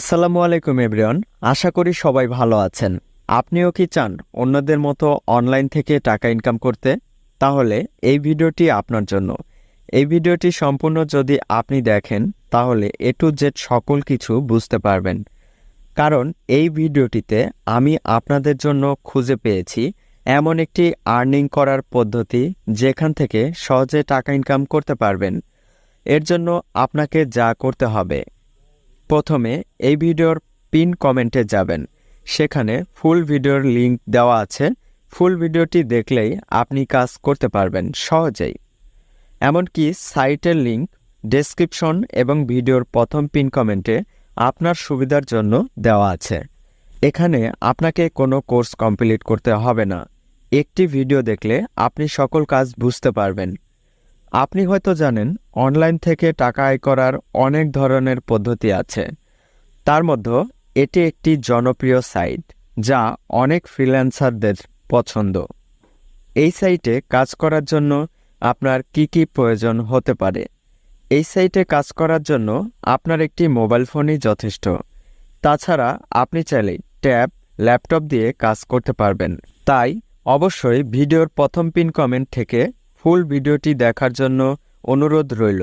আসসালামু আলাইকুম এভরিওয়ান। আশা করি সবাই ভালো আছেন। আপনিও কি চান অন্যদের মতো অনলাইন থেকে টাকা ইনকাম করতে? তাহলে এই ভিডিওটি আপনার জন্য। এই ভিডিওটি সম্পূর্ণ যদি আপনি দেখেন তাহলে এ টু জেড সকল কিছু বুঝতে পারবেন। কারণ এই ভিডিওটিতে আমি আপনাদের জন্য খুঁজে পেয়েছি এমন একটি আর্নিং করার পদ্ধতি যেখান থেকে সহজে টাকা ইনকাম করতে পারবেন। এর জন্য আপনাকে যা করতে হবে, প্রথমে এই ভিডিওর পিন কমেন্টে যাবেন। সেখানে ফুল ভিডিওর লিংক দেওয়া আছে। ফুল ভিডিওটি দেখলেই আপনি কাজ করতে পারবেন সহজেই। এমনকি সাইটের লিংক ডেসক্রিপশন এবং ভিডিওর প্রথম পিন কমেন্টে আপনার সুবিধার জন্য দেওয়া আছে। এখানে আপনাকে কোনো কোর্স কমপ্লিট করতে হবে না। একটি ভিডিও দেখলে আপনি সকল কাজ বুঝতে পারবেন। আপনি হয়তো জানেন অনলাইন থেকে টাকা আয় করার অনেক ধরনের পদ্ধতি আছে। তার মধ্যে এটি একটি জনপ্রিয় সাইট যা অনেক ফ্রিল্যান্সারদের পছন্দ। এই সাইটে কাজ করার জন্য আপনার কি কি প্রয়োজন হতে পারে? এই সাইটে কাজ করার জন্য আপনার একটি মোবাইল ফোনই যথেষ্ট। তাছাড়া আপনি চাইলে ট্যাব, ল্যাপটপ দিয়ে কাজ করতে পারবেন। তাই অবশ্যই ভিডিওর প্রথম পিন কমেন্ট থেকে ফুল ভিডিওটি দেখার জন্য অনুরোধ রইল।